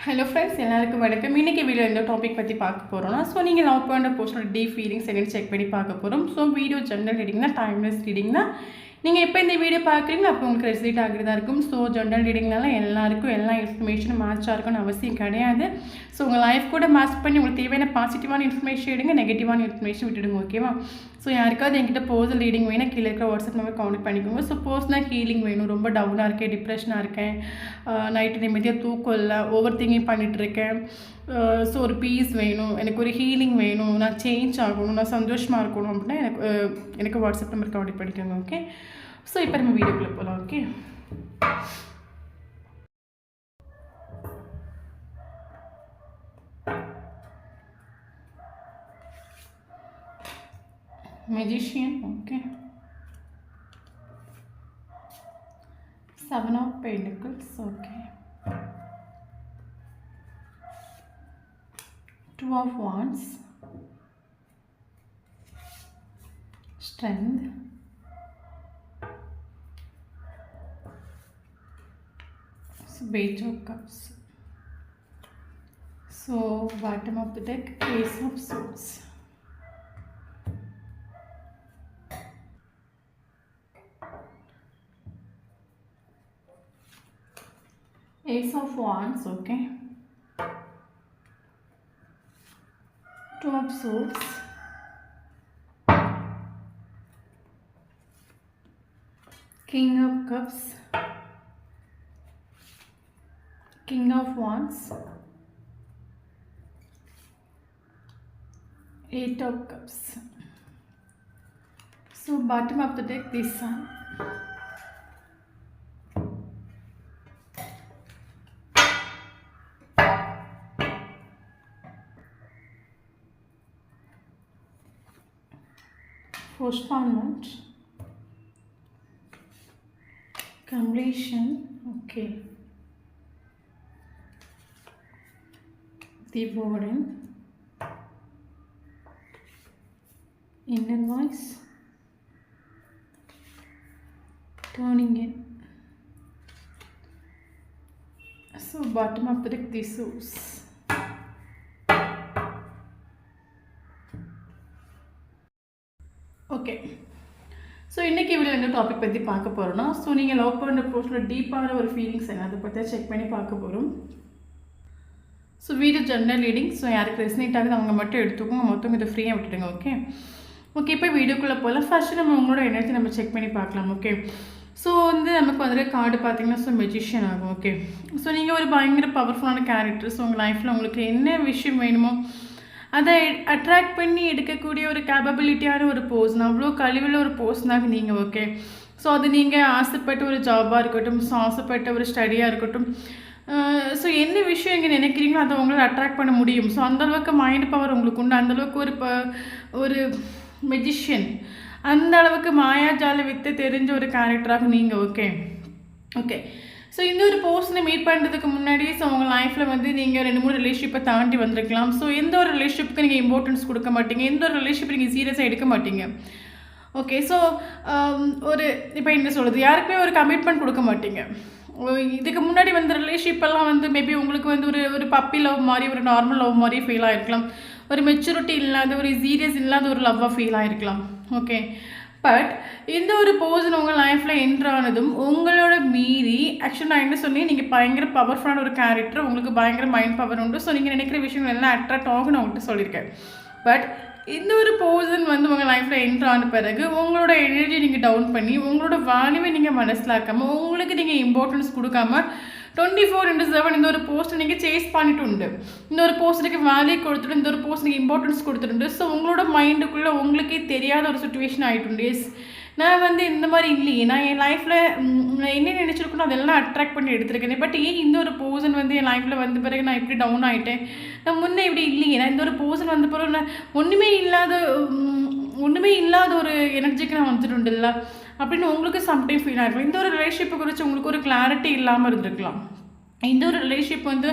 Hello friends, எல்லாருக்கும் வணக்கம். இன்றைக்கி வீடியோ இந்த டாபிக் பற்றி பார்க்க போகிறோம்னா, ஸோ நீங்கள் லவ் பண்ண போஸ்டோட டீப் ஃபீலிங்ஸ் என்னென்னு செக் பண்ணி பார்க்க போகிறோம். ஸோ வீடியோ ஜென்ரல் ரீடிங் தான், டைம்லெஸ் ரீடிங் தான். நீங்கள் எப்போ இந்த வீடியோ பார்க்குறீங்களோ அப்போ உங்களுக்கு ரெசிட் ஆகிறதா இருக்கும். ஸோ ஜென்ரல் ரீடிங்னால எல்லாருக்கும் எல்லா இன்ஃபர்மேஷனும் மேட்சாக இருக்கும்னு அவசியம் கிடையாது. ஸோ உங்கள் லைஃப் கூட மேட்ச் பண்ணி உங்களுக்கு தேவையான பாசிட்டிவான இன்ஃபர்மேஷன் எடுங்க, நெகட்டிவான இன்ஃபர்மேஷன் விட்டுடுங்க. ஓகேவா? ஸோ யாருக்காவது என்கிட்ட பர்சனல் ரீடிங் வேணும், கீழே இருக்கிற வாட்ஸ்அப் நம்பர் கான்டெக்ட் பண்ணிக்கோங்க. ஸோ பர்சனல் ஹீலிங் வேணும், ரொம்ப டவுனாக இருக்கேன், டிப்ரெஷனாக இருக்கேன், நைட்டு நிம்மதியாக தூக்கம் இல்லை, ஓவர் திங்கிங் பண்ணிகிட்ருக்கேன், ஸோ ஒரு பீஸ் வேணும், எனக்கு ஒரு ஹீலிங் வேணும், நான் சேஞ்ச் ஆகணும், நான் சந்தோஷமாக இருக்கணும் அப்படின்னா எனக்கு வாட்ஸ்அப் நம்பர் கான்டெக்ட் பண்ணிக்கோங்க. ஓகே? ஸோ இப்போ நம்ம வீடியோக்குள்ளே போகலாம். Okay? Magician, okay. 7 of Pentacles, okay. 2 of Wands, Strength, so Page of Cups. So bottom of the deck, Ace of Swords. Ace of Wands, okay. 2 of Swords, King of Cups, King of Wands, 8 of Cups. So bottom of the deck, this Sun. Postponement, completion, okay. The burden, inner voice, turning in. So bottom of the deck, the Swords. Okay. So இன்றைக்கி video இந்த topic பற்றி பார்க்க போகிறோன்னா, so நீங்கள் love பண்ணுற போஸ்ட்டில் டீப்பான ஒரு feelings என்ன அதை பற்றி செக் பண்ணி பார்க்க போகிறோம். So video general reading, so யாருக்கு ரெசினேட் ஆகுது அவங்க மட்டும் எடுத்துக்கோங்க, மொத்தம் இதை ஃப்ரீயாக விட்டுடுங்க. ஓகே? ஓகே, இப்போ வீடியோக்குள்ளே போகலாம். ஃபஸ்ட்டு நம்ம உங்களோட எனர்ஜி நம்ம செக் பண்ணி பார்க்கலாம். ஓகே? ஸோ நமக்கு வந்துட்டு கார்டு பார்த்தீங்கன்னா ஸோ மெஜிஷியன் ஆகும். ஓகே? ஸோ நீங்கள் ஒரு பயங்கர பவர்ஃபுல்லான கேரக்டர். ஸோ உங்கள் லைஃப்பில் உங்களுக்கு என்ன விஷயம் வேணுமோ அதை அட்ராக்ட் பண்ணி எடுக்கக்கூடிய ஒரு கேப்பபிலிட்டியான ஒரு பர்சன், அவ்வளோ கழிவில் ஒரு பர்சனாக நீங்கள். ஓகே? ஸோ அது நீங்கள் ஆசைப்பட்ட ஒரு ஜாபாக இருக்கட்டும், ஸோ ஆசைப்பட்ட ஒரு ஸ்டடியாக இருக்கட்டும், ஸோ என்ன விஷயம் இங்கே நினைக்கிறீங்களோ அதை உங்களால் அட்ராக்ட் பண்ண முடியும். ஸோ அந்தளவுக்கு மைண்ட் பவர் உங்களுக்கு உண்டு, அந்தளவுக்கு ஒரு மெஜிஷியன், அந்த அளவுக்கு மாயாஜால வித்தை தெரிஞ்ச ஒரு கேரக்டராக நீங்கள். ஓகே? ஓகே. ஸோ இந்த ஒரு பர்சனை மீட் பண்ணுறதுக்கு முன்னாடி ஸோ உங்கள் லைஃப்பில் வந்து நீங்கள் 2-3 ரிலேஷன்ஷிப்பை தாண்டி வந்திருக்கலாம். ஸோ எந்த ஒரு ரிலேஷன்ஷிப்புக்கு நீங்கள் இம்பார்ட்டன்ஸ் கொடுக்க மாட்டீங்க, எந்த ஒரு ரிலேஷன்ஷிப் நீங்கள் சீரியஸாக எடுக்க மாட்டீங்க. ஓகே? ஸோ ஒரு இப்போ என்ன சொல்கிறது, யாருக்குமே ஒரு கமிட்மெண்ட் கொடுக்க மாட்டீங்க. இதுக்கு முன்னாடி வந்த ரிலேஷன்ஷிப்பெல்லாம் வந்து மேபி உங்களுக்கு வந்து ஒரு பப்பி லவ் மாதிரி, ஒரு நார்மல் லவ் மாதிரி ஃபீல் ஆகிருக்கலாம், ஒரு மெச்சூரிட்டி இல்லாத, ஒரு சீரியஸ் இல்லாத ஒரு லவ்வாக ஃபீல் ஆகிருக்கலாம். ஓகே? பட் இந்த ஒரு பர்சன் உங்கள் லைஃப்பில் என்ட்ரானதும் உங்களோட மீறி, ஆக்சுவலி நான் என்ன சொன்னேன், நீங்கள் பயங்கர பவர்ஃபுல்லான ஒரு கேரக்டர், உங்களுக்கு பயங்கர மைண்ட் பவர் உண்டு. ஸோ நீங்கள் நினைக்கிற விஷயங்கள் எல்லாம் அட்ராக்ட் ஆகும், நான் உங்கள்கிட்ட சொல்லியிருக்கேன். பட் இந்த ஒரு பர்சன் வந்து உங்கள் லைஃப்பில் என்ட்ரான பிறகு உங்களோட எனர்ஜி நீங்கள் டவுன் பண்ணி, உங்களோட வேல்யூவை நீங்கள் மனசிலாக்காமல், உங்களுக்கு நீங்கள் இம்பார்ட்டன்ஸ் கொடுக்காம 24/7 இந்த ஒரு போஸ்ட்டை நீங்கள் சேஸ் பண்ணிட்டு உண்டு, இந்த ஒரு போஸ்ட்டுக்கு வேல்யூ கொடுத்துட்டு, இந்த ஒரு போஸ்ட்டுக்கு இம்பார்ட்டன்ஸ் கொடுத்துட்டு. ஸோ உங்களோட மைண்டுக்குள்ளே உங்களுக்கே தெரியாத ஒரு சுச்சுவேஷன் ஆகிட்டு. எஸ், நான் வந்து இந்த மாதிரி இல்லையே, நான் என் லைஃப்பில் என்ன நினச்சிருக்கணும் அதெல்லாம் அட்ராக்ட் பண்ணி எடுத்துருக்கேன். பட் ஏன் இந்த ஒரு பர்சன் வந்து என் லைஃப்பில் வந்த பிறகு நான் இப்படி டவுன் ஆகிட்டேன், நான் முன்னே இப்படி இல்லையே, நான் இந்த ஒரு பர்சன் வந்த பிறகு நான் ஒன்றுமே இல்லாத ஒரு எனர்ஜிக்கு நான் வந்துட்டு இல்லை அப்படின்னு உங்களுக்கு சம்டைம் ஃபீல் ஆகிருக்கும். இந்த ஒரு ரிலேஷன்ஷிப்பை குறித்து உங்களுக்கு ஒரு கிளாரிட்டி இல்லாமல் இருந்திருக்கலாம். இந்த ஒரு ரிலேஷன்ஷிப் வந்து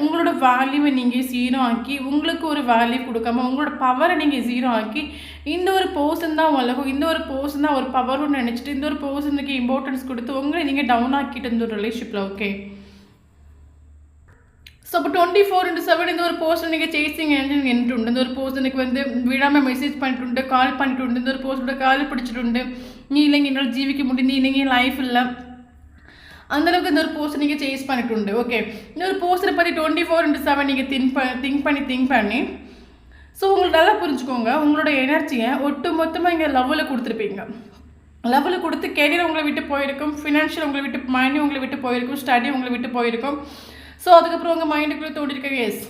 உங்களோட வேல்யூவை நீங்கள் ஜீரோ ஆக்கி, உங்களுக்கு ஒரு வேல்யூ கொடுக்காம உங்களோட பவரை நீங்கள் ஜீரோ ஆக்கி, இந்த ஒரு பர்சன் தான் உலகம், இந்த ஒரு பர்சன் தான் ஒரு பவர்னு நினச்சிட்டு இந்த ஒரு பர்சனுக்கு இம்பார்ட்டன்ஸ் கொடுத்து உங்களை நீங்கள் டவுன் ஆக்கிட்டு இந்த ஒரு ரிலேஷன்ஷிப்பில். ஓகே, ஸோ அப்போ 24/7 இந்த ஒரு பர்சன் நீங்கள் சேசிங் என்றுண்டு. இந்த ஒரு பர்சனுக்கு வந்து விடாமல் மெசேஜ் பண்ணிட்டு கால் பண்ணிட்டு இந்த ஒரு பர்சனோட கால் பிடிச்சிட்டு நீ இல்லைங்க என்னால் ஜீவிக்க முடியும், நீ இல்லைங்க லைஃப் இல்லை, அந்தளவுக்கு இந்த ஒரு போஸ்ட் நீங்கள் சேஸ் பண்ணிட்டு ஓகே. இந்த ஒரு போஸ்ட்டை பற்றி 24/7 நீங்கள் திங்க் பண்ணி ஸோ உங்களுக்கு நல்லா புரிஞ்சுக்கோங்க. உங்களோட எனர்ஜியை ஒட்டு மொத்தமாக இங்கே லெவலில் கொடுத்துருப்பீங்க. லெவலில் கொடுத்து கெரியர் உங்களை விட்டு போயிருக்கும், ஃபினான்ஷியல் உங்களை விட்டு, மணி உங்களை விட்டு போயிருக்கும், ஸ்டடி உங்களை விட்டு போயிருக்கும். ஸோ அதுக்கப்புறம் உங்கள் மைண்டுக்குள்ளே தோண்டிருக்காங்க, எஸ்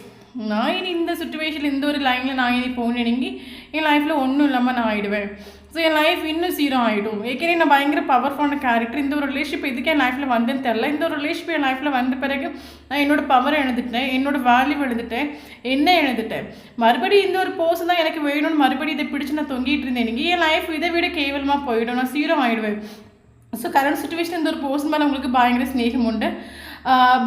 நான் இனி இந்த சுச்சுவேஷனில் இந்த ஒரு லைனில் நான் இனி போகணுங்கி என் லைஃப்பில் ஒன்றும் இல்லாமல் நான் ஆகிடுவேன். ஸோ என் லைஃப் இன்னும் சீரோ ஆகிடும். ஏற்கனவே நான் பயங்கர பவர்ஃபுல்லான கேரக்டர். இந்த ஒரு ரிலேஷன்ஷிப் எதுக்கு என் லைஃப்பில் வந்துன்னு தெரில. இந்த ஒரு ரிலேஷன்ஷிப் என் லைஃப்பில் வந்த பிறகு நான் என்னோடய பவரை எழுந்துட்டேன், என்னோடய வேல்யூ எழுந்துட்டேன், என்ன எழுந்துட்டேன். மறுபடியும் இந்த ஒரு போஸ் தான் எனக்கு வேணும்னு மறுபடியும் இதை பிடிச்சி நான் தொங்கிட்டு இருந்தேன். எனக்கு என் லைஃப் இதை விட கேவலமாக போயிடும், நான் சீரோ ஆகிடுவேன். ஸோ கரண்ட் சுச்சுவேஷன் இந்த ஒரு போஸ் மேலே உங்களுக்கு பயங்கர ஸ்நேகம் உண்டு,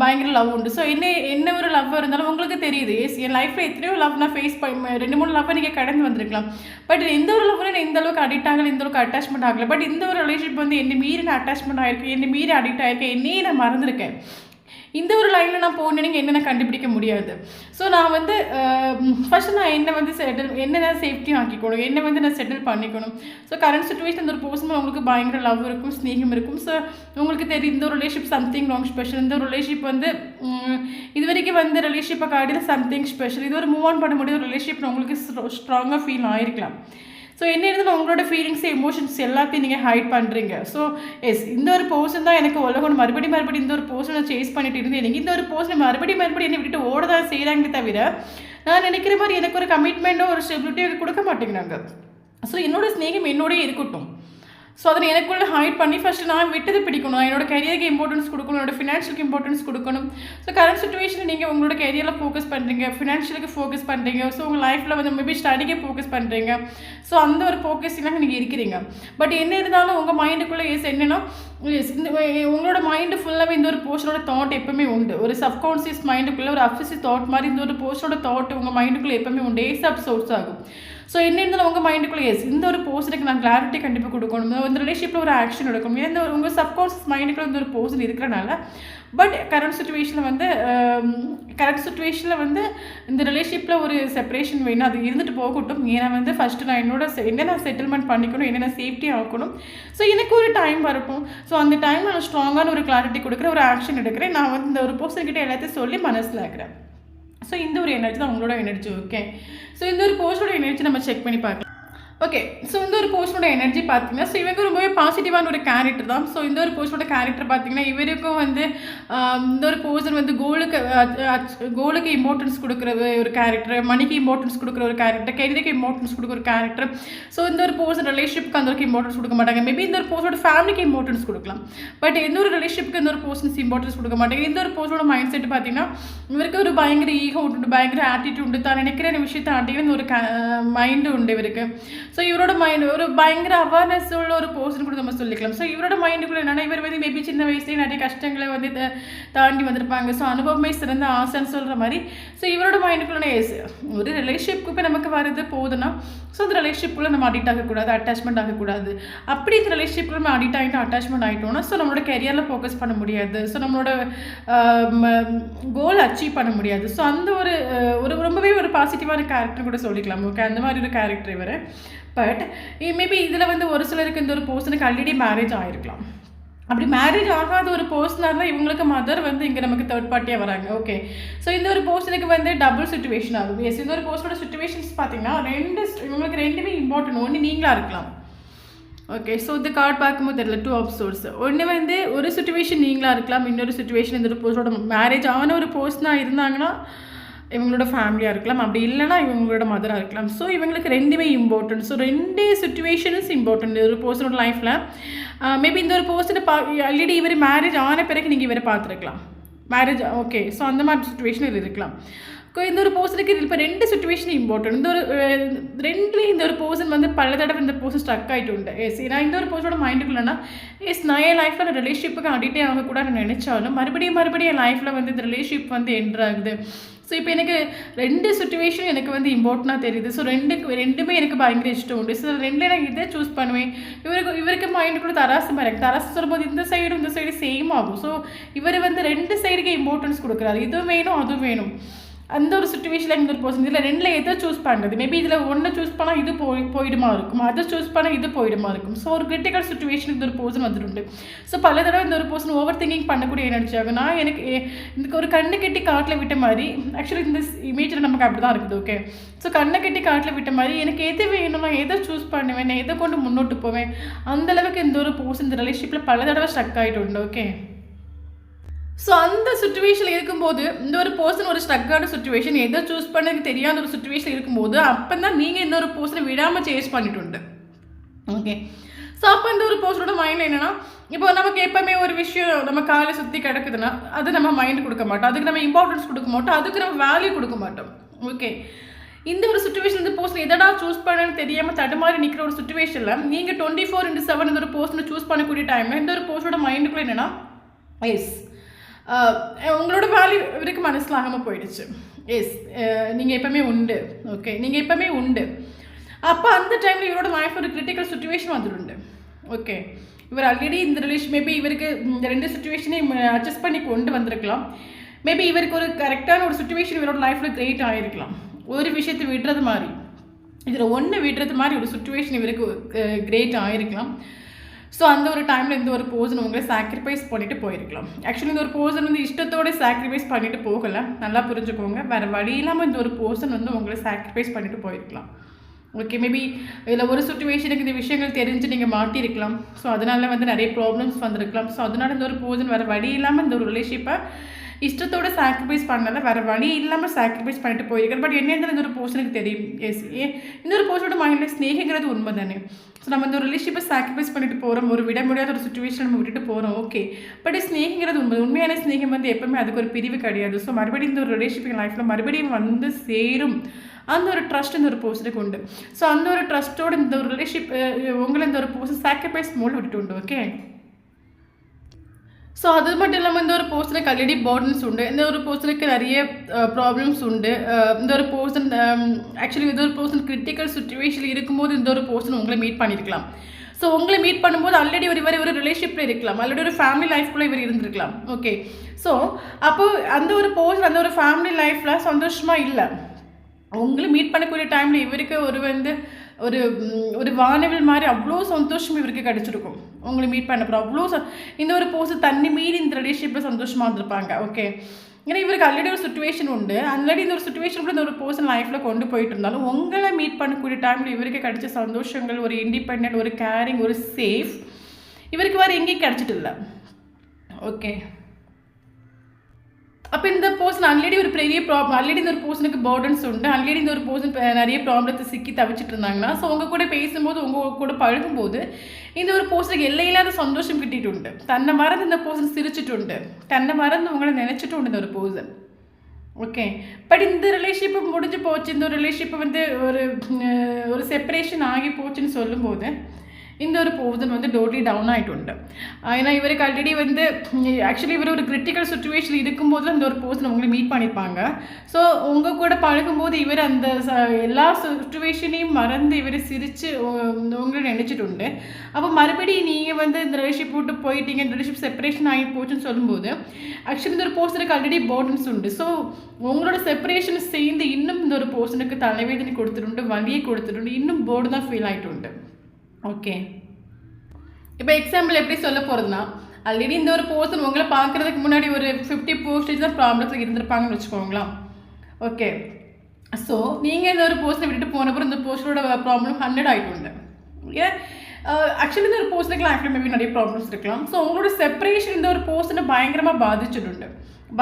பயங்கர லவ் உண்டு. ஸோ என்ன ஒரு லவ் இருந்தாலும் உங்களுக்கு தெரியுது, எஸ் என் லைஃப்பில் எத்தனையோ லவ் நான் ஃபேஸ் 2-3 லவ்வை நீங்கள் கடந்து வந்திருக்கலாம். பட் எந்த ஒரு லவ்வில் நான் இந்த அளவுக்கு அடிக்ட் ஆகலை, இந்த அளவுக்கு அட்டாச்மெண்ட் ஆகலை. பட் இந்த ஒரு ரிலேஷன்ஷிப் வந்து என்னை மீறி நான் அட்டாச்மெண்ட் ஆகிருக்கேன், என்னை மீறி அடிக்ட் ஆகிருக்கேன், என்னையே நான் மறந்துருக்கேன். இந்த ஒரு லைனில் நான் போகணுன்னு என்னென்ன கண்டுபிடிக்க முடியாது. ஸோ நான் வந்து ஃபஸ்ட்டு நான் என்னை வந்து என்னென்ன சேஃப்டியும் ஆக்கிக்கணும், என்னை வந்து நான் செட்டில் பண்ணிக்கணும். ஸோ கரண்ட் சுச்சுவேஷன் இந்த ஒரு பர்சன் உங்களுக்கு பயங்கர லவ் இருக்கும், ஸ்நேகம் இருக்கும். ஸோ உங்களுக்கு தெரியும் இந்த ஒரு ரிலேஷன்ஷிப் சம்திங் ராங் ஸ்பெஷல். இந்த ஒரு ரிலேஷன்ஷிப் வந்து இது வரைக்கும் வந்து ரிலேஷன்ஷிப்பை காட்டியில் சம்திங் ஸ்பெஷல். இது ஒரு மூவ் ஆன் பண்ண முடியாத ஒரு ரிலேஷன்ஷிப் உங்களுக்கு ஸ்ட்ராங்காக ஃபீல் ஆகிருக்கலாம். ஸோ என்ன இருந்தாலும் உங்களோட ஃபீலிங்ஸ், எமோஷன்ஸ் எல்லாத்தையும் நீங்கள் ஹைட் பண்ணுறீங்க. ஸோ எஸ் இந்த ஒரு பர்சன் தான் எனக்கு உலகம், மறுபடியும் இந்த ஒரு பர்சனை சேஸ் பண்ணிட்டு இருந்தேன். எனக்கு இந்த ஒரு பர்சனை மறுபடியும் என்னை விட்டுட்டு ஓட தான் செய்கிறாங்களே தவிர நான் நினைக்கிற மாதிரி எனக்கு ஒரு கமிட்மெண்ட்டோ ஒரு ஸ்டெபிலிட்டியோ கொடுக்க மாட்டேங்கிறாங்க. ஸோ என்னோட ஸ்நேகம் என்னோடய இருக்கட்டும். ஸோ அதை எனக்குள்ளே ஹைட் பண்ணி ஃபஸ்ட்டு நான் விட்டது பிடிக்கணும், என்னோட கரியருக்கு இம்பார்ட்டன்ஸ் கொடுக்கணும், என்னோட ஃபினான்ஷியலுக்கு இம்பார்ட்டன்ஸ் கொடுக்கணும். ஸோ கரண்ட் சுச்சுவேஷனில் நீங்கள் உங்களோட கரியரில் ஃபோக்கஸ் பண்ணுறீங்க, ஃபினான்ஷியலுக்கு ஃபோக்கஸ் பண்ணுறீங்க, ஸோ உங்கள் லைஃப்பில் வந்து மேபி ஸ்டடிக்கே ஃபோக்கஸ் பண்ணுறீங்க. ஸோ அந்த ஒரு ஃபோக்கஸ்லாம் நீங்கள் இருக்கிறீங்க. பட் என்ன இருந்தாலும் உங்கள் மைண்டுக்குள்ளே எஸ் என்னென்னா இந்த உங்களோட மைண்டு ஃபுல்லாகவே இந்த ஒரு போர்ஷனோட தாட் எப்பவுமே உண்டு. ஒரு சப்கான்சியஸ் மைண்டுக்குள்ளே ஒரு அப்சசிவ் தாட் மாதிரி இந்த ஒரு போர்ஷனோட தாட் உங்கள் மைண்டுக்குள்ளே எப்பவுமே உண்டு, ஏசாப் சோர்ஸ் ஆகும். ஸோ என்ன இருந்தாலும் உங்கள் மைண்டுக்குள்ளே எஸ் இந்த ஒரு போர்ஷனுக்கு நான் கிளாரிட்டி கண்டிப்பாக கொடுக்கணும், இந்த ரிலேஷன்ஷிப்பில் ஒரு ஆக்ஷன் எடுக்கணும். ஏன்னா உங்கள் சப்கான்ஷியஸ் மைண்டுக்குள்ளே இந்த ஒரு போர்ஷன் இருக்கிறனால. பட் கரண்ட் சுச்சுவேஷனில் வந்து இந்த ரிலேஷன்ஷிப்பில் ஒரு செப்பரேஷன் வேணும், அது இருந்துட்டு போகட்டும். ஏன்னா வந்து ஃபஸ்ட்டு நான் என்ன நான் செட்டில்மெண்ட் பண்ணிக்கணும், என்ன நான் சேஃப்டி ஆக்கணும். ஸோ எனக்கு ஒரு டைம் வரட்டும். ஸோ அந்த டைம் நான் ஸ்ட்ராங்கான ஒரு கிளாரிட்டி கொடுக்குற ஒரு ஆக்ஷன் எடுக்கிறேன். நான் வந்து இந்த ஒரு பர்சன்கிட்ட எல்லாத்தையும் சொல்லி மனசில் இருக்கிறேன். ஸோ இந்த ஒரு எனர்ஜி தான் உங்களோட எனர்ஜி. ஓகே, ஸோ இந்த ஒரு போஸ்டோட எனர்ஜி நம்ம செக் பண்ணி பார்க்கலாம். ஓகே, ஸோ இந்த ஒரு போஸ்டோட எனர்ஜி பார்த்தீங்கன்னா, ஸோ இவங்க ரொம்பவே பாசிட்டிவான ஒரு கேரக்டர் தான். ஸோ இந்த ஒரு போஸ்டோட கேரக்டர் பார்த்தீங்கன்னா, இவருக்கும் வந்து இந்த ஒரு போஸ்டர் வந்து கோலுக்கு இம்பார்ட்டன்ஸ் கொடுக்குற ஒரு கேரக்டர், மணிக்கு இம்பார்ட்டன்ஸ் கொடுக்குற ஒரு கேரக்டர், கெரியருக்கு இம்பார்ட்டன்ஸ் கொடுக்குற ஒரு கேரக்டர். ஸோ இந்த ஒரு போஸ்டர் ரிலேஷன்ஷிப்க்கு அந்த அளவுக்கு இம்பார்ட்டன்ஸ் கொடுக்க மாட்டாங்க. மேபி இந்த ஒரு போஸ்டோட ஃபேமிலிக்கு இம்பார்ட்டன்ஸ் கொடுக்கலாம். பட் எந்த ஒரு ரிலேஷன்ஷிப்க்கு இந்த ஒரு போஸ்டன்ஸ் இம்பார்ட்டன்ஸ் கொடுக்க மாட்டாங்க. இந்த ஒரு போஸ்டோட மைண்ட் செட் பார்த்தீங்கன்னா, இவருக்கு ஒரு பயங்கர ஈகோ உண்டு, பயங்கர ஆட்டிடியூட் உண்டு, தான் நினைக்கிற விஷயத்தை அடையின்னு ஒரு மைண்டு உண்டு இவருக்கு. ஸோ இவரோட மைண்டு ஒரு பயங்கர அவேர்னஸ் உள்ள ஒரு பர்சன் கூட நம்ம சொல்லிக்கலாம். ஸோ இவரோட மைண்டுக்குள்ள என்னன்னா, இவர் வந்து மேபி சின்ன வயசுலேயே நிறைய கஷ்டங்களை வந்து தாண்டி வந்திருப்பாங்க. ஸோ அனுபவமே சிறந்த ஆசைன்னு சொல்கிற மாதிரி. ஸோ இவரோட மைண்டுக்குள்ள ஒரு ரிலேஷன்ஷிப்க்கு இப்போ நமக்கு வருது போகுதுன்னா, ஸோ அந்த ரிலேஷன்ஷிப்புக்குள்ள நம்ம அடிக்ட் ஆகக்கூடாது, அட்டாச்மெண்ட் ஆகக்கூடாது. அப்படி இந்த ரிலேஷன்ஷிப்பில் நம்ம அடிக்ட் ஆகிட்டு அட்டாச்மெண்ட் ஆகிட்டோம்னா, ஸோ நம்மளோட கெரியரில் ஃபோக்கஸ் பண்ண முடியாது, ஸோ நம்மளோட கோல் அச்சீவ் பண்ண முடியாது. ஸோ அந்த ஒரு ரொம்பவே ஒரு பாசிட்டிவான கேரக்டர் கூட சொல்லிக்கலாம். ஓகே, அந்த மாதிரி ஒரு கேரக்டர் இவர். பட் மேபி இதில் வந்து ஒரு சிலருக்கு இந்த ஒரு பர்சனுக்கு ஆல்ரெடி மேரேஜ் ஆகிருக்கலாம். அப்படி மேரேஜ் ஆகாத ஒரு பர்சனாக இருந்தால் இவங்களுக்கு மதர் வந்து இங்கே நமக்கு தேர்ட் பார்ட்டியாக வராங்க. ஓகே, ஸோ இந்த ஒரு பர்சனுக்கு வந்து டபுள் சிச்சுவேஷன் ஆகும். எஸ், இந்த ஒரு பர்சனோட சிச்சுவேஷன்ஸ் பார்த்தீங்கன்னா இவங்களுக்கு ரெண்டுமே இம்பார்ட்டன்ட். ஒன்று நீங்களாக இருக்கலாம். ஓகே, ஸோ இந்த கார்டு பார்க்கும்போது தெரியல 2 ஆஃப் சோர்ஸ். ஒன்று வந்து ஒரு சிச்சுவேஷன் நீங்களாக இருக்கலாம், இன்னொரு சிச்சுவேஷன் இந்த ஒரு பர்சனோட மேரேஜ் ஆன ஒரு பர்சனாக இருந்தாங்கன்னா இவங்களோட ஃபேமிலியாக இருக்கலாம், அப்படி இல்லைனா இவங்களோட மதராக இருக்கலாம். ஸோ இவங்களுக்கு ரெண்டுமே இம்பார்ட்டன்ட். ஸோ 2 சிச்சுவேஷன்ஸ் இம்பார்ட்டன்ட் ஒரு பர்சனோட லைஃப்பில். மேபி இந்த ஒரு பர்சனை ஆல்ரெடி இவர் மேரேஜ் ஆன பிறகு நீங்கள் இவரை பார்த்துருக்கலாம், மேரேஜ். ஓகே, ஸோ அந்த மாதிரி சுச்சுவேஷன் இது இருக்கலாம். இந்த ஒரு பர்சனுக்கு இப்போ 2 சிச்சுவேஷன் இம்பார்ட்டன்ட். இந்த ஒரு 2லேயும் இந்த ஒரு பர்சன் வந்து பல தடவை இந்த பர்சன் ஸ்ட்ரக் ஆகிட்டு உண்டு. எஸ், நான் இந்த ஒரு பர்சனோட மைண்டுக்குள்ளேனா எஸ் நான் என் லைஃப்பில் ரிலேஷன்ஷிப்புக்கு அடிக்டே ஆகக்கூடாது நினைச்சாலும் மறுபடியும் என் லைஃப்பில் வந்து இந்த ரிலேஷன்ஷிப் வந்து என்ட்ரு ஆகுது. ஸோ இப்போ எனக்கு 2 சிச்சுவேஷன் எனக்கு வந்து இம்பார்ட்டண்டாக தெரியுது. ஸோ ரெண்டுமே எனக்கு பயங்கர இஷ்டம் உண்டு. ஸோ ரெண்டில் நான் இதை சூஸ் பண்ணுவேன். இவருக்கு மைண்டுக்குள்ள தராசு மாதிரி எனக்கு தராசு சொல்லும்போது இந்த சைடு சேம் ஆகும். ஸோ இவர் வந்து 2 சைடுக்கு இம்பார்ட்டன்ஸ் கொடுக்குறாரு. இதுவும் வேணும் அதுவும் வேணும். அந்த ஒரு சுச்சுவேஷனில் இந்த ஒரு பர்சன் இதில் 2ல் எதை சூஸ் பண்ணுறது? மேபி இதில் ஒன்று சூஸ் பண்ணால் இது போயிடுமா இருக்கும், அதை சூஸ் பண்ணால் இது போயிடுமா இருக்கும். ஸோ ஒரு கிரிட்டிக்கல் சுச்சுவேஷனுக்கு இந்த ஒரு பர்சன் வந்துட்டு. ஸோ பல தடவை இந்த ஒரு பர்சன் ஓவர் திங்கிங் பண்ணக்கூடிய எனர்ஜி ஆகும். நான் எனக்கு இதுக்கு ஒரு கண்ணை கட்டி காட்டில் விட்ட மாதிரி, ஆக்சுவலி இந்த இமேஜில் நமக்கு அப்படி தான் இருக்குது. ஓகே, ஸோ கண்ணை கட்டி காட்டில் விட்ட மாதிரி எனக்கு எது வேணும், நான் எதை சூஸ் பண்ணுவேன், நான் எதை கொண்டு முன்னோட்டு போவேன், அந்தளவுக்கு இந்த ஒரு பர்சன் இந்த ரிலேஷன்ஷிப்பில் பல தடவை ஸ்ட்ரக் ஆகிட்டு உண்டு. ஓகே, ஸோ அந்த சுச்சுவேஷனில் இருக்கும்போது இந்த ஒரு பர்சன் ஒரு ஸ்ட்ரக்கான சுச்சுவேஷன், எதை சூஸ் பண்ணதுக்கு தெரியாத ஒரு சுச்சுவேஷன் இருக்கும்போது அப்போ தான் நீங்கள் இந்த ஒரு பர்சனை விடாமல் சேஸ் பண்ணிட்டு உண்டு. ஓகே, ஸோ அப்போ இந்த ஒரு பர்சனோட மைண்டில் என்னென்னா, இப்போ நமக்கு எப்போவுமே ஒரு விஷயம் நம்ம காலையில் சுற்றி கிடக்குதுன்னா அது நம்ம மைண்டு கொடுக்க மாட்டோம், அதுக்கு நம்ம இம்பார்ட்டன்ஸ் கொடுக்க மாட்டோம், அதுக்கு நம்ம வேல்யூ கொடுக்க மாட்டோம். ஓகே, இந்த ஒரு சுச்சுவேஷன் இந்த பர்சன் எதடா சூஸ் பண்ணணும்னு தெரியாமல் தடுமாறி நிற்கிற ஒரு சுச்சுவேஷனில் நீங்கள் 24/7 இந்த ஒரு பர்சனை சூஸ் பண்ணக்கூடிய டைமில் இந்த ஒரு பர்சனோட மைண்டுக்குள்ளே என்னென்னா, எஸ் உங்களோட வேல்யூ இவருக்கு மனசிலாகாமல் போயிடுச்சு. எஸ், நீங்கள் எப்போவுமே உண்டு. ஓகே, நீங்கள் எப்போவுமே உண்டு. அப்போ அந்த டைமில் இவரோட லைஃப் ஒரு கிரிட்டிக்கல் சுச்சுவேஷன் வந்துடுண்டு. ஓகே, இவர் ஆல்ரெடி இந்த ரிலேஷன் மேபி இவருக்கு இந்த 2 சுச்சுவேஷனையும் அட்ஜஸ்ட் பண்ணி கொண்டு வந்திருக்கலாம். மேபி இவருக்கு ஒரு கரெக்டான ஒரு சுச்சுவேஷன் இவரோட லைஃப்பில் கிரியேட் ஆகிருக்கலாம். ஒரு விஷயத்தை விடுறது மாதிரி, இதில் ஒன்று விடுறது மாதிரி ஒரு சுச்சுவேஷன் இவருக்கு கிரியேட் ஆகிருக்கலாம். ஸோ அந்த ஒரு டைமில் இந்த ஒரு பர்சன் உங்களை சாக்ரிஃபைஸ் பண்ணிட்டு போயிருக்கலாம். ஆக்சுவலி இந்த ஒரு பர்சன் வந்து இஷ்டத்தோடு சாக்ரிஃபைஸ் பண்ணிட்டு போகலை, நல்லா புரிஞ்சுக்கோங்க. வேறு வழி இல்லாமல் இந்த ஒரு பர்சன் வந்து உங்களை சாக்ரிஃபைஸ் பண்ணிட்டு போயிருக்கலாம். ஓகே, மேபி இதில் ஒரு சுச்சுவேஷனுக்கு இந்த விஷயங்கள் தெரிஞ்சு நீங்கள் மாட்டியிருக்கலாம். ஸோ அதனால வந்து நிறைய ப்ராப்ளம்ஸ் வந்திருக்கலாம். ஸோ அதனால் இந்த ஒரு பர்சன் வேறு வழி இல்லாமல் இந்த ஒரு ரிலேஷன்ஷிப்பை இஷ்டத்தோடு சாக்ரிஃபைஸ் பண்ணல, வேறு வழி இல்லாமல் சாக்ரிஃபைஸ் பண்ணிட்டு போயிருக்காரு. பட் என்ன இந்த ஒரு பர்சனுக்கு தெரியும், எஸ் இந்த ஒரு பர்சனோட மைண்டில் ஸ்நேகங்கிறது உண்மை தானே. ஸோ நம்ம இந்த ஒரு ரிலேஷன்ஷிப்பை சாக்ரிஃபைஸ் பண்ணிட்டு போகிறோம், ஒரு விட முடியாத ஒரு சுச்சுவேஷன் நம்ம விட்டுட்டு போகிறோம். ஓகே, பட் ஸ்நேகங்கிறது உண்மையான ஸ்நேகம் வந்து எப்பவுமே அதுக்கு ஒரு பிரிவு கிடையாது. ஸோ மறுபடியும் இந்த ஒரு ரிலேஷன்ஷிப் லைஃப்பில் மறுபடியும் வந்து சேரும் அந்த ஒரு ட்ரஸ்ட் இந்த ஒரு பர்சனுக்கு உண்டு. ஸோ அந்த ஒரு ட்ரஸ்ட்டோடு இந்த ஒரு ரிலேஷன்ஷிப் உங்களை இந்த ஒரு பர்சன் சாக்ரிஃபைஸ் மோட் விட்டுட்டு உண்டு. ஓகே, ஸோ அது மட்டும் இல்லாமல் இந்த ஒரு பர்சனுக்கு ஆல்ரெடி பர்டன்ஸ் உண்டு, இந்த ஒரு பர்சனுக்கு நிறைய ப்ராப்ளம்ஸ் உண்டு. இந்த ஒரு பர்சன் ஆக்சுவலி இந்த ஒரு பர்சன் கிரிட்டிக்கல் சுச்சுவேஷனில் இருக்கும்போது இந்த ஒரு பர்சன் உங்களை மீட் பண்ணியிருக்கலாம். ஸோ உங்களை மீட் பண்ணும்போது ஆல்ரெடி ஒரு ரிலேஷன்ஷிப்பில் இருக்கலாம், ஆல்ரெடி ஒரு ஃபேமிலி லைஃப்குள்ளே இவர் இருந்திருக்கலாம். ஓகே, ஸோ அப்போது அந்த ஒரு பர்சன் அந்த ஒரு ஃபேமிலி லைஃப்பில் சந்தோஷமாக இல்லை. உங்களை மீட் பண்ணக்கூடிய டைமில் இவருக்கு ஒரு வானவில் மாதிரி அவ்வளோ சந்தோஷம் இவருக்கு கிடச்சிருக்கும். உங்களை மீட் பண்ணப்போ அவ்வளோ இந்த ஒரு பர்சன் தண்ணி மீறி இந்த ரிலேஷன்ஷிப்பில் சந்தோஷமாக இருந்திருப்பாங்க. ஓகே, ஏன்னா இவருக்கு ஆல்ரெடி ஒரு சுச்சுவேஷன் உண்டு, ஆல்ரெடி இந்த ஒரு சுச்சுவேஷன் இந்த ஒரு பர்சன் லைஃப்பில் கொண்டு போயிட்டு இருந்தாலும் உங்களை மீட் பண்ணக்கூடிய டைமில் இவருக்கு கிடைச்ச சந்தோஷங்கள், ஒரு இண்டிபெண்ட், ஒரு கேரிங், ஒரு சேஃப் இவருக்கு வேறு எங்கேயும் கிடச்சிட்டு இல்லை. ஓகே, அப்போ இந்த பர்சன் ஆல்ரெடி ஒரு பெரிய ஆல்ரெடி இந்த ஒரு பர்சனுக்கு பர்டன்ஸ் உண்டு, ஆல்ரெடி இந்த ஒரு பர்சன் நிறைய ப்ராப்ளத்தை சிக்கி தவிச்சிட்டு இருந்தாங்கன்னா, ஸோ உங்கள் கூட பேசும்போது உங்கள் கூட பழகும்போது இந்த ஒரு பர்சனுக்கு எல்லையில்லாத சந்தோஷம் கிட்டிட்டு உண்டு. தன்னை மறந்து இந்த பர்சன் சிரிச்சிட்டு உண்டு, தன்னை மறந்து உங்களை நினச்சிட்டு உண்டு இந்த ஒரு பர்சன். ஓகே, பட் இந்த ரிலேஷன்ஷிப்பு முடிஞ்சு போச்சு, இந்த ஒரு ரிலேஷன்ஷிப்பு வந்து ஒரு செப்பரேஷன் ஆகி போச்சுன்னு சொல்லும்போது இந்த ஒரு பர்சன் வந்து டோட்டலி டவுன் ஆகிட்டு உண்டு. ஏன்னா இவருக்கு ஆல்ரெடி வந்து ஆக்சுவலி இவர் ஒரு கிரிட்டிக்கல் சுச்சுவேஷன் இருக்கும்போது அந்த ஒரு பர்சன் உங்களை மீட் பண்ணியிருப்பாங்க. ஸோ உங்கள் கூட பழகும்போது இவர் அந்த எல்லா சுச்சுவேஷனையும் மறந்து இவர் சிரித்து உங்களை நினச்சிட்டு உண்டு. அப்போ மறுபடியும் நீங்கள் வந்து இந்த ரிலேஷன்ஷிப் விட்டு போயிட்டீங்க, இந்த ரிலேஷன்ஷிப் செப்பரேஷன் ஆகி போச்சுன்னு சொல்லும்போது ஆக்சுவலி இந்த ஒரு பர்சனுக்கு ஆல்ரெடி பர்டன்ஸ் உண்டு. ஸோ உங்களோட செப்பரேஷன் சேர்ந்து இன்னும் இந்த ஒரு பர்சனுக்கு தலைவேதனை கொடுத்துட்டு வலியை கொடுத்துட்டு இன்னும் போர்டு தான் ஃபீல் ஆகிட்டு உண்டு. ஓகே, இப்போ எக்ஸாம்பிள் எப்படி சொல்ல போகிறதுனா, ஆல்ரெடி இந்த ஒரு பர்சன் உங்களை பார்க்குறதுக்கு முன்னாடி ஒரு 50% தான் ப்ராப்ளத்தில் இருந்திருப்பாங்கன்னு வச்சுக்கோங்களேன். ஓகே, ஸோ நீங்கள் இந்த ஒரு பர்சனை விட்டுட்டு போனப்பறம் இந்த பர்சனோட ப்ராப்ளம் 100 ஆகிட்டு உண்டு. ஏன் ஆக்சுவலி இந்த ஒரு பர்சனுக்கு லைஃப்பில் மேபி நிறைய ப்ராப்ளம்ஸ் இருக்கலாம். ஸோ உங்களோட செப்பரேஷன் இந்த ஒரு பர்சனை பயங்கரமாக பாதிச்சுட்டு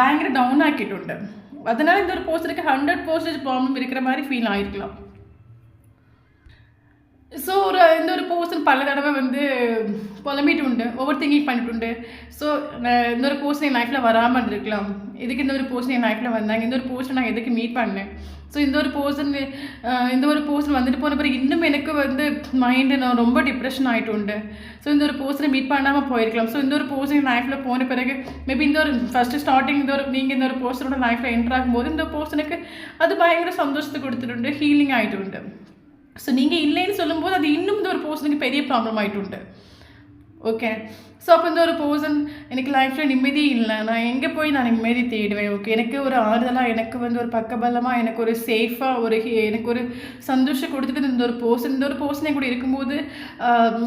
பயங்கர டவுன் ஆக்கிட்டு உண்டு. அதனால் இந்த ஒரு பர்சனுக்கு 100% ப்ராப்ளம் இருக்கிற மாதிரி ஃபீல் ஆகிருக்கலாம். ஸோ இந்த ஒரு பர்சன் பல தடவை வந்து புலம்பிட்டு உண்டு, ஓவர் திங்கிங் பண்ணிட்டு உண்டு. ஸோ இந்த ஒரு பர்சன் என் லைஃப்பில் வராமல் இருக்கலாம், இதுக்கு இந்த ஒரு பர்சன் என் லைஃப்பில் வந்தாங்க, இந்த ஒரு பர்சன் நான் எதுக்கு மீட் பண்ணேன். ஸோ இந்த ஒரு பர்சன் வந்துட்டு போன பிறகு இன்னும் எனக்கு வந்து மைண்டு நான் ரொம்ப டிப்ரெஷன் ஆகிட்டு உண்டு. ஸோ இந்த ஒரு பர்சனை மீட் பண்ணாமல் போயிருக்கலாம். ஸோ இந்த ஒரு பர்சன் என் லைஃப்பில் போன பிறகு மேபி இந்த ஒரு ஃபஸ்ட்டு ஸ்டார்டிங் நீங்கள் இந்த ஒரு பர்சனோட லைஃப்பில் என்ட்ரு ஆகும்போது இந்த பர்சனுக்கு அது பயங்கர சந்தோஷத்தை கொடுத்துட்டு ஹீலிங் ஆகிட்டு உண்டு. ஸோ நீங்கள் இல்லைன்னு சொல்லும்போது அது இன்னும் இந்த ஒரு பர்சனுக்கு பெரிய ப்ராப்ளம் ஆகிட்டு உண்டு. ஓகே, ஸோ அப்போ இந்த ஒரு பர்சன் எனக்கு லைஃப்பில் நிம்மதி இல்லை, நான் எங்கே போய் நான் நிம்மதி தேடுவேன். ஓகே, எனக்கு ஒரு ஆறுதலாக, எனக்கு வந்து ஒரு பக்கபலமாக, எனக்கு ஒரு சேஃபாக, எனக்கு ஒரு சந்தோஷம் கொடுத்துட்டு இந்த ஒரு பர்சனை கூட இருக்கும்போது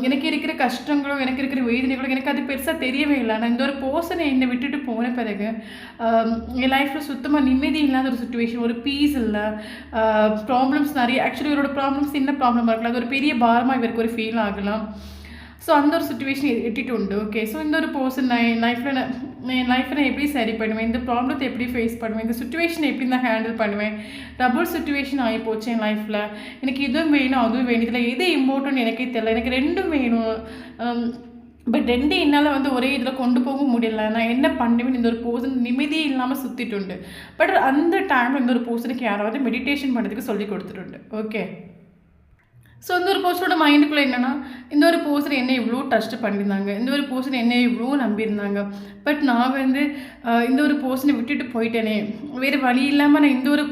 எனக்கு இருக்கிற கஷ்டங்களும் எனக்கு இருக்கிற வேதனைகளும் எனக்கு அது பெருசாக தெரியவே இல்லை. ஆனால் இந்த ஒரு பர்சனை என்னை விட்டுட்டு போன பிறகு என் லைஃப்பில் சுத்தமாக நிம்மதி இல்லாத ஒரு சுச்சுவேஷன், ஒரு பீஸ் இல்லை, ப்ராப்ளம்ஸ் நிறைய. ஆக்சுவலி இவரோட ப்ராப்ளம்ஸ் சின்ன ப்ராப்ளமாக இருக்கலாம், அது ஒரு பெரிய பாரமாக இவருக்கு ஒரு ஃபீல் ஆகலாம். ஸோ அந்த ஒரு சுச்சுவேஷன் எட்டிட்டு உண்டு. ஓகே, ஸோ இந்த ஒரு பர்சன் என் லைஃப்பில் நான் எப்படி சரி பண்ணுவேன், இந்த ப்ராப்ளத்தை எப்படி ஃபேஸ் பண்ணுவேன், இந்த சுச்சுவேஷனை எப்படி நான் ஹேண்டில் பண்ணுவேன். டபுள் சுச்சுவேஷன் ஆகி போச்சு என் லைஃப்பில். எனக்கு இதுவும் வேணும் அதுவும் வேணும், இதில் எது இம்பார்ட்டன்ட் எனக்கே தெரியல, எனக்கு ரெண்டும் வேணும். பட் ரெண்டு என்னால் வந்து ஒரே இதில் கொண்டு போக முடியல, நான் என்ன பண்ணுவேன். இந்த ஒரு பர்சன் நிம்மதியே இல்லாமல் சுற்றிட்டு உண்டு. பட் அந்த டைமில் இந்த ஒரு பர்சனுக்கு யாராவது மெடிடேஷன் பண்ணுறதுக்கு சொல்லி கொடுத்துட்டு. ஓகே, ஸோ இந்த ஒரு பர்சனோட மைண்டுக்குள்ளே என்னென்னா, இந்த ஒரு பர்சன் என்ன இவ்வளோ ட்ரஸ்ட் பண்ணியிருந்தாங்க, இந்த ஒரு பர்சன் என்ன இவ்வளோ நம்பியிருந்தாங்க, பட் நான் வந்து இந்த ஒரு பர்சனை விட்டுட்டு போயிட்டேனே, வேறு வழி இல்லாமல் நான் இந்த ஒரு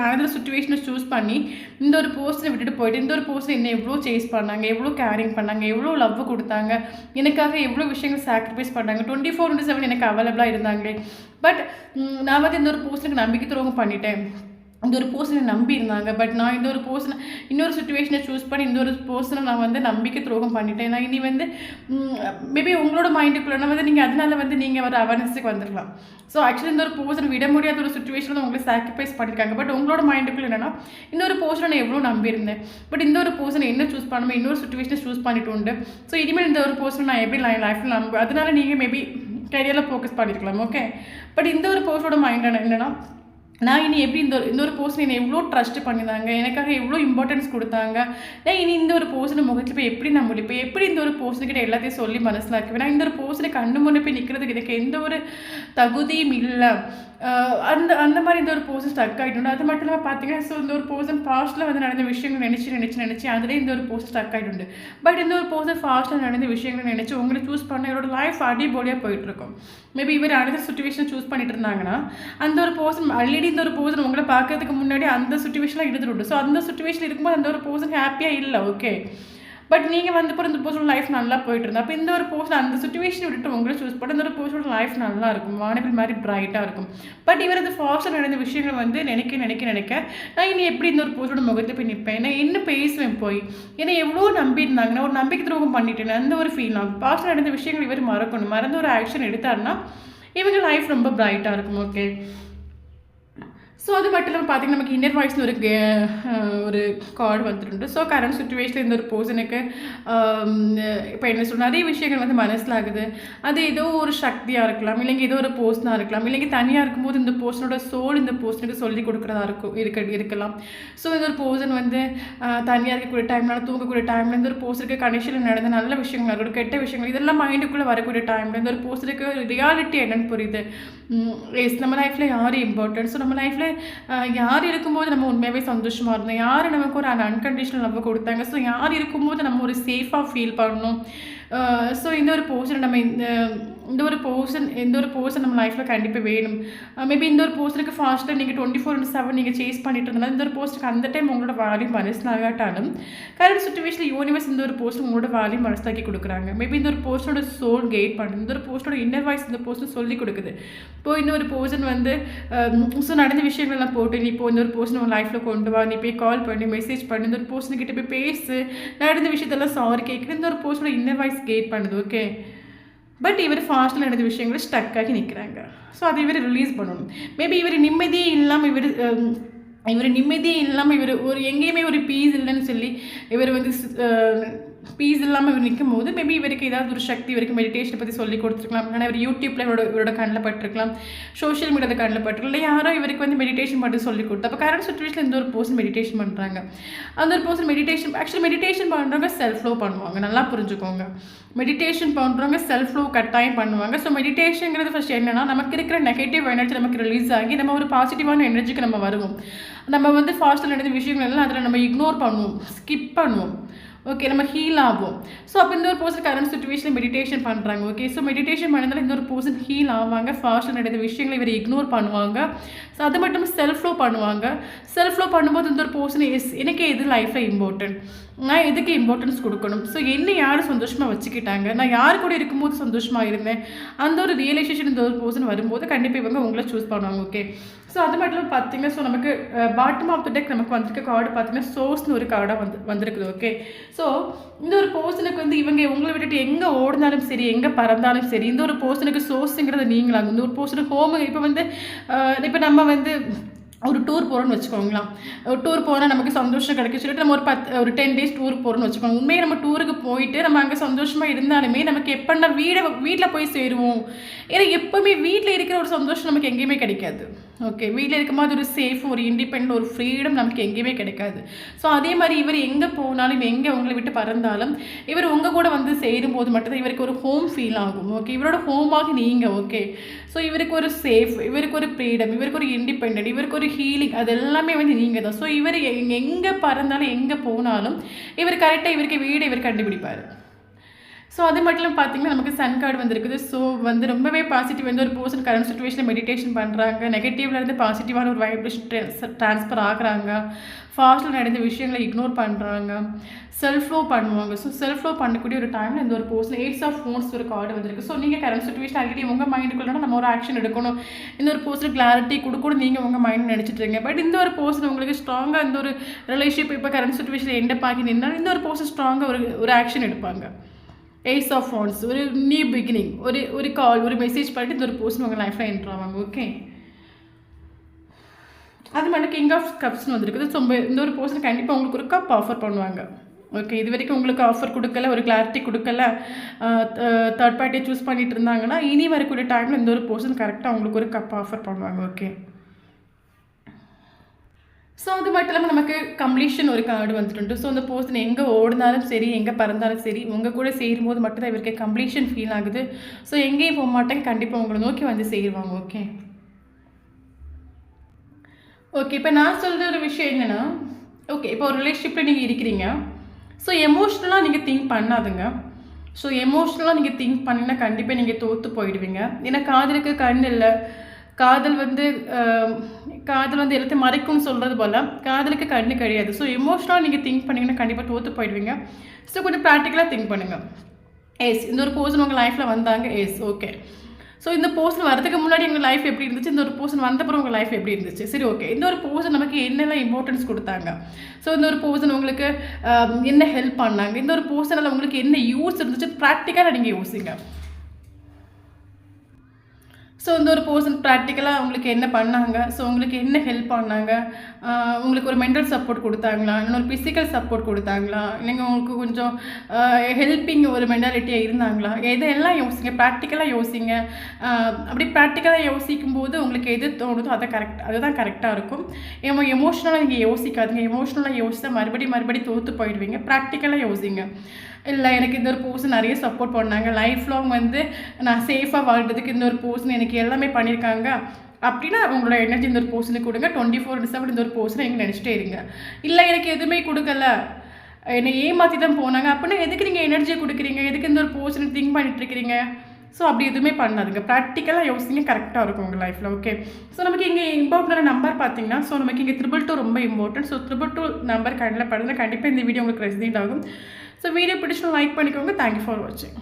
அனதர் சுச்சுவேஷனை சூஸ் பண்ணி இந்த ஒரு பர்சனை விட்டுட்டு போயிட்டு, இந்த ஒரு பர்சன் என்ன எவ்வளோ சேஸ் பண்ணாங்க, எவ்வளோ கேரிங் பண்ணாங்க, எவ்வளோ லவ் கொடுத்தாங்க, எனக்காக எவ்வளோ விஷயங்கள் சாக்ரிஃபைஸ் பண்ணாங்க, 24/7 எனக்கு அவைலபிளாக இருந்தாங்களே. பட் நான் வந்து இந்த ஒரு பர்சனுக்கு நம்பிக்கை துரோகம் பண்ணிட்டேன். இந்த ஒரு பர்சனை நம்பி இருந்தாங்க, பட் நான் இந்த ஒரு பர்சனை இன்னொரு சுச்சுவேஷனை சூஸ் பண்ணி இந்த ஒரு பர்சனை நான் வந்து நம்பிக்கை துரோகம் பண்ணிட்டேன். நான் இனி வந்து மேபி உங்களோட மைண்டுக்குள்ளே வந்து நீங்கள் அதனால வந்து நீங்கள் ஒரு அவேர்னஸுக்கு வந்துடலாம். ஸோ ஆக்சுவலி இந்த ஒரு பர்சன் விட முடியாத ஒரு சுச்சுவேஷனில் உங்களை சாக்ரிஃபைஸ் பண்ணியிருக்காங்க. பட் உங்களோட மைண்டுக்குள்ளே என்னென்னா, இந்த ஒரு பர்சனை நான் எவ்வளோ நம்பியிருந்தேன், பட் இந்த ஒரு பர்சனை என்ன சூஸ் பண்ணுவேன், இன்னொரு சுச்சுவேஷனை சூஸ் பண்ணிட்டு உண்டு. ஸோ இனிமேல் இந்த ஒரு பர்சனை நான் எப்படி லைஃப்பில் அதனால நீங்கள் மேபி கரியரில் ஃபோக்கஸ் பண்ணியிருக்கலாம். ஓகே, பட் இந்த ஒரு பர்சனோட மைண்ட் என்னென்னா, நான் இனி எப்படி இந்த ஒரு பர்சன் என்னை எவ்வளோ ட்ரஸ்ட் பண்ணியிருந்தாங்க, எனக்காக எவ்வளோ இம்பார்ட்டன்ஸ் கொடுத்தாங்க, நான் இனி இந்த ஒரு பர்சனை முகத்தில் போய் எப்படி நான் முடிப்பேன், எப்படி இந்த ஒரு பர்சனுக்கிட்ட எல்லாத்தையும் சொல்லி மனசிலாக்குவேன். நான் இந்த ஒரு பர்சனை கண்ணு முன்னே போய் நிற்கிறதுக்கு எனக்கு எந்த ஒரு தகுதியும் இல்லை. அந்த மாதிரி இந்த ஒரு பர்சன் ஸ்டக் ஆகிட்டு. அது மட்டும் இல்லாமல் பார்த்தீங்கன்னா, ஸோ இந்த ஒரு பர்சன் ஃபாஸ்ட்டில் வந்து நடந்த விஷயங்கள் நினச்சி அதிலே இந்த ஒரு பர்சன் ஸ்டக் ஆகிட்டு. பட் இந்த ஒரு பர்சன் ஃபாஸ்ட்டில் நடந்த விஷயங்கள் நினச்சி உங்களை சூஸ் பண்ண இவரோட லைஃப் அடிபொலியாக போயிட்டுருக்கும். மேபி இவர் அடுத்த சுச்சுவேஷன் சூஸ் பண்ணிட்டு இருந்தாங்கன்னா, அந்த ஒரு பர்சன் ஆல்ரெடி இந்த ஒரு பர்சன் உங்களை பார்க்கறதுக்கு முன்னாடி அந்த சுச்சுவேஷனில் எடுத்துட்டு. ஸோ அந்த சுச்சுவேஷன் இருக்கும்போது அந்த ஒரு பர்சன் ஹாப்பியாக இல்லை. ஓகே, பட் நீங்கள் வந்து இந்த பர்சனோட லைஃப் நல்லா போயிட்டு இருந்தா, அப்போ இந்த ஒரு பர்சன் அந்த சுச்சுவேஷன் விட்டுட்டு உங்களை சூஸ் பண்ணி இந்த ஒரு பர்சனோட லைஃப் நல்லா இருக்கும், வானவில் மாதிரி பிரைட்டாக இருக்கும். பட் இவர் அந்த ஃபாஸ்ட்டாக நடந்த விஷயங்கள் வந்து நினைக்க நான் இனி எப்படி இந்த ஒரு பர்சனோட முகத்தை போய் நிற்பேன், நான் என்ன பேசுவேன் போய், ஏன்னா எவ்வளோ நம்பியிருந்தாங்க, நான் ஒரு நம்பிக்கை துரோகம் பண்ணிட்டேன், அந்த ஒரு ஃபீல் ஆகும். ஃபாஸ்ட்டாக நடந்த விஷயங்கள் இவர் மறந்து ஒரு ஆக்ஷன் எடுத்தாருன்னா இவங்க லைஃப் ரொம்ப பிரைட்டாக இருக்கும். ஓகே, ஸோ அது மட்டும் இல்லாமல் பார்த்தீங்கன்னா, நமக்கு இன்னர் வாய்ஸ்னு ஒரு கார்டு வந்துட்டு. ஸோ கரண்ட் சுச்சுவேஷனில் இந்த ஒரு பர்சனுக்கு இப்போ என்ன சொல்ல நிறைய விஷயங்கள் வந்து மனசில் ஆகுது. அது ஏதோ ஒரு சக்தியாக இருக்கலாம், இல்லைங்க ஏதோ ஒரு பர்சனாக இருக்கலாம், இல்லைங்க தனியாக இருக்கும்போது இந்த பர்சனோட சோல் இந்த பர்சனுக்கு சொல்லி கொடுக்குறதா இருக்கலாம். ஸோ இந்த ஒரு பர்சன் வந்து தனியாக இருக்கக்கூடிய டைம்னால, தூங்கக்கூடிய டைமில் இந்த ஒரு பர்சனுக்கு கனெக்ஷனில் நடந்த நல்ல விஷயங்கள் இருக்கட்டும், கெட்ட விஷயங்கள் இதெல்லாம் மைண்டுக்குள்ளே வரக்கூடிய டைமில் இந்த ஒரு பர்சனுக்கு ரியாலிட்டி என்னன்னு புரியுது. நம்ம லைஃப்பில் யார் இம்பார்ட்டன்ட், ஸோ நம்ம லைஃப்பில் யார் இருக்கும்போது நம்ம உண்மையாகவே சந்தோஷமாக இருந்தோம், யார் நமக்கு ஒரு அன்கண்டிஷனல் லவ் கொடுத்தாங்க, ஸோ யார் இருக்கும்போது நம்ம ஒரு சேஃபாக ஃபீல் பண்ணணும். ஸோ இந்த ஒரு பர்சன் நம்ம இந்த ஒரு பர்சன் நம்ம லைஃப்பில் கண்டிப்பாக வேணும். மேபி இந்த ஒரு பர்சனுக்கு ஃபாஸ்ட்டாக நீங்கள் 24/7 நீங்கள் சேஸ் பண்ணிட்டு இருந்தாலும் இந்த ஒரு பர்சனுக்கு அந்த டைம் உங்களோட வேல்யூ மனசிலாகாட்டாலும் கரண்ட் சுச்சுவேஷனில் யூனிவர்ஸ் இந்த ஒரு பர்சன் உங்களோட வேல்யூ மனசிலாக்கி கொடுக்குறாங்க. மேபி இந்த ஒரு பர்சனோட சோல் கைட் பண்ணுது, இந்த ஒரு பர்சனோட இன்னர் வாய்ஸ் இந்த பர்சன் சொல்லி கொடுக்குது. இப்போ இந்த ஒரு பர்சன் வந்து ஸோ நடந்த விஷயங்கள்லாம் போட்டு நீ இப்போ இந்த ஒரு பர்சன் உங்கள் லைஃப்பில் கொண்டு வா, நீ போய் கால் பண்ணி மெசேஜ் பண்ணி இந்த ஒரு பர்சன்கிட்ட போய் பேசு, நடந்த விஷயத்தெல்லாம் சாரி கேட்குறது, இந்த ஒரு பர்சனோட இன்னர் வாய்ஸ் கைட் பண்ணுது. ஓகே, பட் இவர் ஃபாஸ்ட்டில் நடந்த விஷயங்களை ஸ்டக் ஆகி நிற்கிறாங்க. ஸோ அதை இவர் ரிலீஸ் பண்ணணும். மேபி இவர் நிம்மதியே இல்லாமல் இவர் ஒரு எங்கேயுமே ஒரு பீஸ் இல்லைன்னு சொல்லி இவர் வந்து பீஸ் இல்லாமல் இவர் நிற்கும் போது மேபி இவருக்கு ஏதாவது ஒரு சக்தி இவருக்கு மெடிடேஷனை பற்றி சொல்லி கொடுத்துருக்கலாம், இல்லைனா இவர் யூடியூப்பில் இவரோட கண்ணில் பட்டிருக்கலாம், சோஷியல் மீடியாவில் கண்ணில் பட்டிருக்கலாம், இல்லை யாரோ இவருக்கு வந்து மெடிடேஷன் பண்ணி சொல்லி கொடுத்து. அப்போ கரண்ட் சுச்சுவேஷனில் இந்த ஒரு பர்சன் மெடிடேஷன் பண்ணுறாங்க. அந்த ஒரு பர்சன் ஆக்சுவலி மெடிடேஷன் பண்ணுறவங்க செல்ஃப் லோ பண்ணுவாங்க, நல்லா புரிஞ்சுக்கோங்க. மெடிடேஷன் பண்ணுறவங்க செல்ஃப் லோ கட்டாயம் பண்ணுவாங்க. ஸோ மெடிடேஷனுங்கிறது ஃபஸ்ட் என்னென்னா, நமக்கு இருக்கிற நெகட்டிவ் எனர்ஜி நமக்கு ரிலீஸ் ஆகி நம்ம ஒரு பாசிட்டிவான எனர்ஜிக்கு நம்ம வருவோம். நம்ம வந்து ஃபாஸ்ட்டில் நடந்த விஷயங்கள் எல்லாம் அதில் நம்ம இக்னோர் பண்ணுவோம், ஸ்கிப் பண்ணுவோம். ஓகே, நம்ம ஹீல் ஆகும். ஸோ அப்போ இந்த ஒரு பர்சன் கரண்ட் சுச்சுவேஷனில் மெடிடேஷன் பண்ணுறாங்க. ஓகே, ஸோ மெடிடேஷன் பண்ணதால் இந்த ஒரு பர்சன் ஹீல் ஆவாங்க, ஃபாஸ்ட்டில் நடந்த விஷயங்களை இவர் இக்னோர் பண்ணுவாங்க. ஸோ அது மட்டும் செல்ஃப் லோ பண்ணுவாங்க. செல்ஃப் லோ பண்ணும்போது இந்த ஒரு பர்சன் எனக்கு எது லைஃப்பில் இம்பார்ட்டன்ட், நான் எதுக்கு இம்பார்ட்டன்ஸ் கொடுக்கணும், ஸோ என்ன யார் சந்தோஷமாக வச்சுக்கிட்டாங்க, நான் யார் கூட இருக்கும்போது சந்தோஷமாக இருந்தேன், அந்த ஒரு ரியலைசேஷன் இந்த ஒரு பர்சன் வரும்போது கண்டிப்பாக இவங்க உங்களை சூஸ் பண்ணுவாங்க. ஓகே, ஸோ அது மட்டும் பார்த்தீங்கன்னா, ஸோ நமக்கு பாட்டம் ஆஃப் த டெக் நமக்கு வந்திருக்க கார்டு பார்த்தீங்கன்னா சோர்ஸ்னு ஒரு கார்டாக வந்திருக்குது. ஓகே, ஸோ இந்த ஒரு பர்சனுக்கு வந்து இவங்க உங்களை விட்டுட்டு எங்கே ஓடினாலும் சரி, எங்கே பறந்தாலும் சரி, இந்த ஒரு பர்சனுக்கு சோர்ஸுங்கிறது நீங்களாங்க. இந்த ஒரு பர்சனுக்கு ஹோம் இப்போ நம்ம வந்து ஒரு டூர் போகிறோன்னு வச்சுக்கோங்களேன். ஒரு டூர் போனால் நமக்கு சந்தோஷம் கிடைக்கும் சொல்லிட்டு நம்ம ஒரு 10 days டூருக்கு போகிறோன்னு வச்சுக்கோங்க. உண்மையாக நம்ம டூருக்கு போயிட்டு நம்ம அங்கே சந்தோஷமாக இருந்தாலுமே நமக்கு எப்போன்னா வீட்டில் போய் சேருவோம். ஏன்னா எப்போவுமே வீட்டில் இருக்கிற ஒரு சந்தோஷம் நமக்கு எங்கேயுமே கிடைக்காது. ஓகே, வீட்டில் இருக்கும்போது ஒரு சேஃப், ஒரு இண்டிபெண்ட், ஒரு ஃப்ரீடம் நமக்கு எங்கேயுமே கிடைக்காது. ஸோ அதே மாதிரி இவர் எங்கே போனாலும், எங்கே உங்களை விட்டு பறந்தாலும், இவர் உங்கள் கூட வந்து சேரும்போது மட்டும்தான் இவருக்கு ஒரு ஹோம் ஃபீல் ஆகும். ஓகே, இவரோட ஹோமாக நீங்கள். ஓகே, ஸோ இவருக்கு ஒரு சேஃப், இவருக்கு ஒரு ஃப்ரீடம், இவருக்கு ஒரு இண்டிபெண்ட், இவருக்கு ஒரு ஹீலிங், அது எல்லாமே வந்து நீங்கள் தான். ஸோ இவர் எங்கே பறந்தாலும் எங்கே போனாலும் இவர் கரெக்டாக இவருக்கு வீடு இவர் கண்டுபிடிப்பார். ஸோ அது மட்டும் பார்த்தீங்கன்னா நமக்கு சன் கார்டு வந்துருக்குது. ஸோ வந்து ரொம்பவே பாசிட்டிவ். வந்து ஒரு பர்சன் கரண்ட் சுச்சுவேஷனில் மெடிடேஷன் பண்ணுறாங்க, நெகட்டிவ்லேருந்து பாசிட்டிவான ஒரு வைப்ரேஷன் ட்ரான்ஸ்ஃபர் ஆகுறாங்க, ஃபாஸ்ட்டில் நடந்த விஷயங்களை இக்னோர் பண்ணுறாங்க, செல்ஃப் லோ பண்ணுவாங்க. ஸோ செல்ஃப் லோ பண்ணக்கூடிய ஒரு டைமில் இந்த ஒரு பர்சன் ஏஸ் ஆஃப் ஃபோன்ஸ் ஒரு கார்டு வந்திருக்கு. ஸோ நீங்கள் கரண்ட் சுச்சுவேஷன் ஆல்ரெடி உங்கள் மைண்டுக்குள்ளே நம்ம ஒரு ஆக்ஷன் எடுக்கணும், இந்த ஒரு பர்சனுக்கு கிளாரிட்டி கொடுக்கணும் நீங்கள் உங்கள் மைண்ட் நினச்சிட்ருங்க. பட் இந்த ஒரு பர்சன் உங்களுக்கு ஸ்ட்ராங்காக இந்த ஒரு ரிலேஷன்ஷிப் இப்போ கரண்ட் சுச்சுவேஷனில் எண்ட் ஆகி நின்றால் இந்த ஒரு பர்சன் ஸ்ட்ராங்காக ஒரு ஆக்ஷன் எடுப்பாங்க. ஏஸ் ஆஃப் ஃபோன்ஸ் ஒரு நியூ பிகினிங், ஒரு கால், ஒரு மெசேஜ் பண்ணிட்டு இந்த ஒரு பர்சன் உங்கள் லைஃப்பில் என்ட்ரு ஆவாங்க. ஓகே, அது மட்டும் கிங் ஆஃப் கப்ஸ்னு வந்துருக்குது. ஸோ இந்த ஒரு பர்சன் கண்டிப்பாக உங்களுக்கு ஒரு கப் ஆஃபர் பண்ணுவாங்க. ஓகே, இது வரைக்கும் உங்களுக்கு ஆஃபர் கொடுக்கல, ஒரு கிளாரிட்டி கொடுக்கல, தேர்ட் பார்ட்டியை சூஸ் பண்ணிட்டு இருந்தாங்கன்னா இனி வரக்கூடிய டைமில் இந்த ஒரு பர்சன் கரெக்டாக உங்களுக்கு ஒரு கப் ஆஃபர் பண்ணுவாங்க. ஓகே, ஸோ அது மட்டும் இல்லாமல் நமக்கு கம்ப்ளீஷன் ஒரு கார்டு வந்துட்டு. ஸோ அந்த பர்சன் எங்கே ஓடினாலும் சரி, எங்கே பறந்தாலும் சரி, உங்கள் கூட சேரும்போது மட்டும்தான் இவருக்கு கம்ப்ளீஷன் ஃபீல் ஆகுது. ஸோ எங்கேயும் போக மாட்டேங்க, கண்டிப்பாக உங்களை நோக்கி வந்து சேருவாங்க. ஓகே, ஓகே, இப்போ நான் சொல்கிற ஒரு விஷயம் என்னென்னா, ஓகே, இப்போ ஒரு ரிலேஷன்ஷிப்பில் நீங்கள் இருக்கிறீங்க. ஸோ எமோஷ்னலாக நீங்கள் திங்க் பண்ணாதுங்க. ஸோ எமோஷ்னலாக நீங்கள் திங்க் பண்ணிங்கன்னா கண்டிப்பாக நீங்கள் தோற்று போயிடுவீங்க. ஏன்னா காதலுக்கு கண் இல்லை, காதல் வந்து எல்லாத்தையும் மறைக்கும்னு சொல்கிறது போல் காதலுக்கு கண்ணு கிடையாது. ஸோ எமோஷ்னலாக நீங்கள் திங்க் பண்ணிங்கன்னா கண்டிப்பாக தோற்று போயிடுவீங்க. ஸோ கொஞ்சம் ப்ராக்டிக்கலாக திங்க் பண்ணுங்கள். எஸ், இந்த ஒரு பர்சன் உங்கள் லைஃப்பில் வந்தாங்க. எஸ், ஓகே, ஸோ இந்த பர்சன் வரதுக்கு முன்னாடி உங்கள் லைஃப் எப்படி இருந்துச்சு, இந்த ஒரு பர்சன் வந்தப்பறம் உங்கள் லைஃப் எப்படி இருந்துச்சு. சரி, ஓகே, இந்த ஒரு பர்சன் நமக்கு என்னெல்லாம் இம்பார்ட்டன்ஸ் கொடுத்தாங்க, ஸோ இந்த ஒரு பர்சன் உங்களுக்கு என்ன ஹெல்ப் பண்ணாங்க, இந்த ஒரு பர்சனால் உங்களுக்கு என்ன யூஸ் இருந்துச்சு, ப்ராக்டிக்கலாக நீங்கள் யோசிங்க. ஸோ இந்த ஒரு பர்சன் ப்ராக்டிக்கலாக உங்களுக்கு என்ன பண்ணாங்க, ஸோ உங்களுக்கு என்ன ஹெல்ப் பண்ணாங்க, உங்களுக்கு ஒரு மென்டல் சப்போர்ட் கொடுத்தாங்களா, இல்லைன்னா ஒரு ஃபிசிக்கல் சப்போர்ட் கொடுத்தாங்களா, இல்லைங்க உங்களுக்கு கொஞ்சம் ஹெல்ப்பிங் ஒரு மென்டாலிட்டியாக இருந்தாங்களா, எதெல்லாம் யோசிங்க, ப்ராக்டிக்கலாக யோசிங்க. அப்படி ப்ராக்டிக்கலாக யோசிக்கும் போது உங்களுக்கு எது தோணுதோ அதுதான் கரெக்டாக இருக்கும். எமோஷ்னலாக நீங்கள் யோசிக்காதுங்க. எமோஷ்னலாக யோசித்தா மறுபடியும் தோற்று போயிடுவீங்க. ப்ராக்டிக்கலாக யோசிங்க. இல்லை எனக்கு இந்த ஒரு பர்சன் நிறைய சப்போர்ட் பண்ணாங்க, லைஃப் லாங் வந்து நான் சேஃபாக வாழ்றதுக்கு இந்த ஒரு பர்சன் எனக்கு எல்லாமே பண்ணியிருக்காங்க அப்படின்னா உங்களோட எனர்ஜி இந்த ஒரு பர்சனுக்கு கொடுங்க. 24/7 இந்த ஒரு பர்சனை எங்கே நினச்சிட்டே இருங்க. இல்லை எனக்கு எதுவுமே கொடுக்கல, என்னை ஏமாற்றி தான் போனாங்க அப்படின்னா எதுக்கு நீங்கள் எனர்ஜியை கொடுக்குறீங்க, எதுக்கு இந்த ஒரு பர்சனை திங்க் பண்ணிட்டுருக்கிறீங்க. ஸோ அப்படி எதுவுமே பண்ணாதுங்க. ப்ராக்டிக்கலாக யோசிங்க, கரெக்டாக இருக்கும் உங்கள் லைஃப்பில். ஓகே, ஸோ நமக்கு இங்கே இம்பார்ட்டன்டான நம்பர் பார்த்தீங்கன்னா, ஸோ நமக்கு இங்கே 222 ரொம்ப இம்பார்ட்டன்ட். ஸோ 222 நம்பர் கண்டிப்பாக படுங்க. கண்டிப்பாக இந்த வீடியோ உங்களுக்கு ரெசிடென்ட் ஆகும். ஸோ வீடியோ பிடிச்சிட்டு லைக் பண்ணிக்கோங்க. தேங்க்யூ ஃபார் வாட்சிங்.